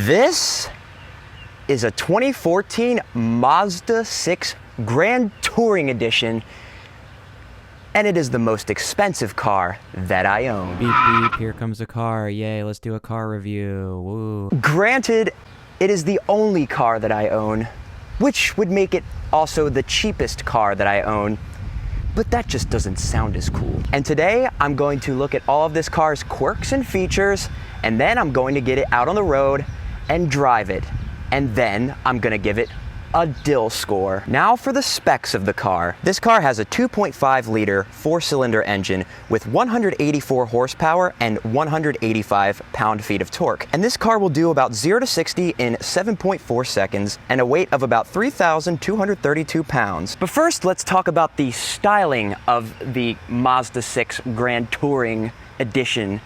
This is a 2014 Mazda 6 Grand Touring Edition, and it is the most expensive car that I own. Beep beep, here comes a car. Yay, let's do a car review. Woo. Granted, it is the only car that I own, which would make it also the cheapest car that I own, but that just doesn't sound as cool. And today, I'm going to look at all of this car's quirks and features, and then I'm going to get it out on the road and drive it. And then I'm gonna give it a Dyl Score. Now for the specs of the car. This car has a 2.5 liter 4-cylinder engine with 184 horsepower and 185 pound-feet of torque. And this car will do about 0 to 60 in 7.4 seconds and a weight of about 3,232 pounds. But first, let's talk about the styling of the Mazda 6 Grand Touring Edition.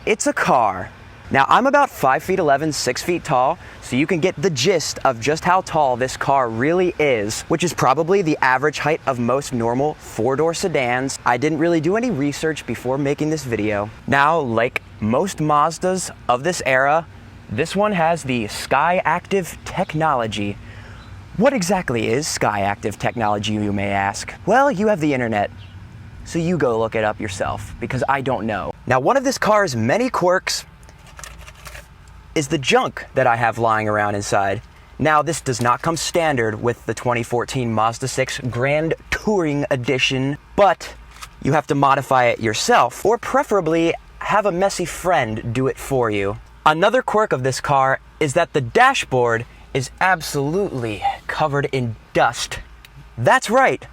It's a car. Now, I'm about 5'11", 6 feet tall, so you can get the gist of just how tall this car really is, which is probably the average height of most normal 4-door sedans. I didn't really do any research before making this video. Now, like most Mazdas of this era, this one has the Skyactiv Technology. What exactly is Skyactiv Technology, you may ask? Well, you have the internet, so you go look it up yourself, because I don't know. Now, one of this car's many quirks is the junk that I have lying around inside. Now, this does not come standard with the 2014 Mazda 6 Grand Touring Edition, but you have to modify it yourself, or preferably have a messy friend do it for you. Another quirk of this car is that the dashboard is absolutely covered in dust. That's right.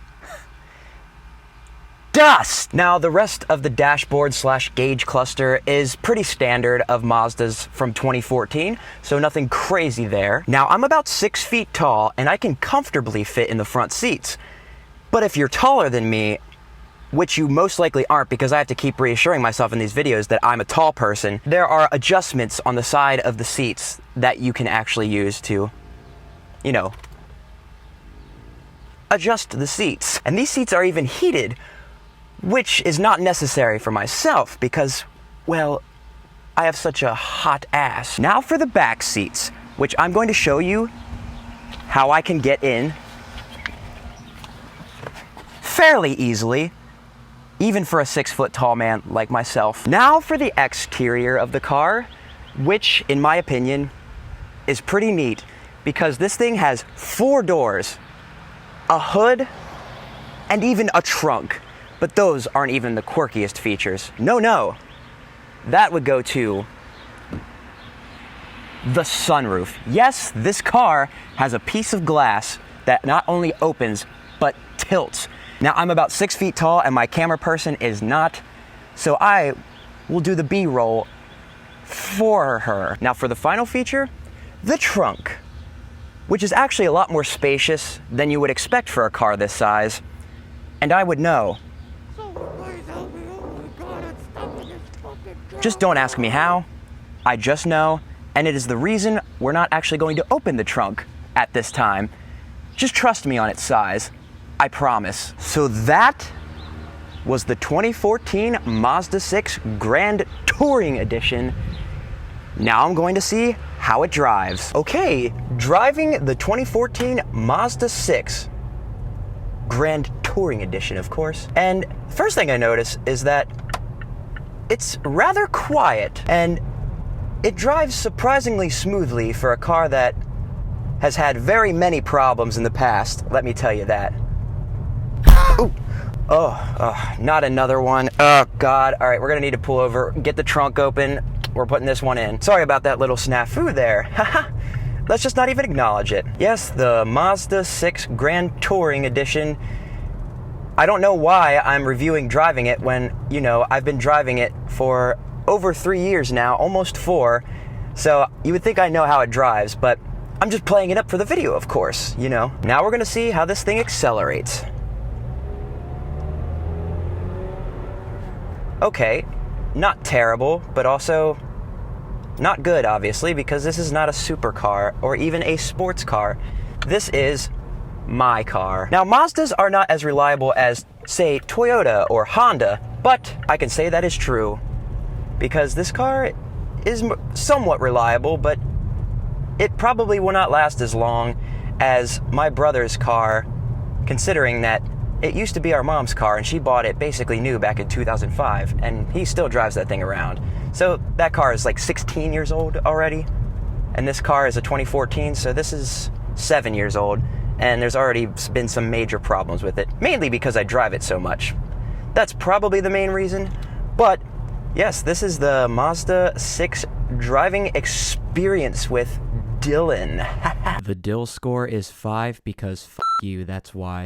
Dust! Now, the rest of the dashboard / gauge cluster is pretty standard of Mazdas from 2014, so nothing crazy there. Now, I'm about 6 feet tall, and I can comfortably fit in the front seats. But if you're taller than me, which you most likely aren't because I have to keep reassuring myself in these videos that I'm a tall person, there are adjustments on the side of the seats that you can actually use to, you know, adjust the seats. And these seats are even heated, which is not necessary for myself because, well, I have such a hot ass. Now for the back seats, which I'm going to show you how I can get in fairly easily, even for a 6-foot tall man like myself. Now for the exterior of the car, which in my opinion is pretty neat because this thing has 4 doors, a hood, and even a trunk. But those aren't even the quirkiest features. No. That would go to the sunroof. Yes, this car has a piece of glass that not only opens, but tilts. Now, I'm about 6 feet tall and my camera person is not, so I will do the B-roll for her. Now, for the final feature, the trunk, which is actually a lot more spacious than you would expect for a car this size. And I would know. Just don't ask me how, I just know, and it is the reason we're not actually going to open the trunk at this time. Just trust me on its size, I promise. So that was the 2014 Mazda 6 Grand Touring Edition. Now I'm going to see how it drives. Okay, driving the 2014 Mazda 6 Grand Touring Edition, of course. And first thing I notice is that it's rather quiet, and it drives surprisingly smoothly for a car that has had very many problems in the past, let me tell you that. Ooh. Oh, not another one. Oh, God. All right, we're gonna need to pull over, get the trunk open. We're putting this one in. Sorry about that little snafu there. Haha. Let's just not even acknowledge it. Yes, the Mazda 6 Grand Touring Edition. I don't know why I'm reviewing driving it when, you know, I've been driving it for over 3 years now, almost 4. So you would think I know how it drives, but I'm just playing it up for the video, of course, you know. Now we're gonna see how this thing accelerates. Okay, not terrible, but also not good, obviously, because this is not a supercar or even a sports car. This is my car. Now, Mazdas are not as reliable as, say, Toyota or Honda, but I can say that is true because this car is somewhat reliable, but it probably will not last as long as my brother's car, considering that it used to be our mom's car and she bought it basically new back in 2005, and he still drives that thing around. So that car is like 16 years old already, and this car is a 2014, so this is 7 years old, and there's already been some major problems with it, mainly because I drive it so much. That's probably the main reason, but yes, this is the Mazda 6 driving experience with Dylan. The Dyl score is 5 because f*** you, that's why.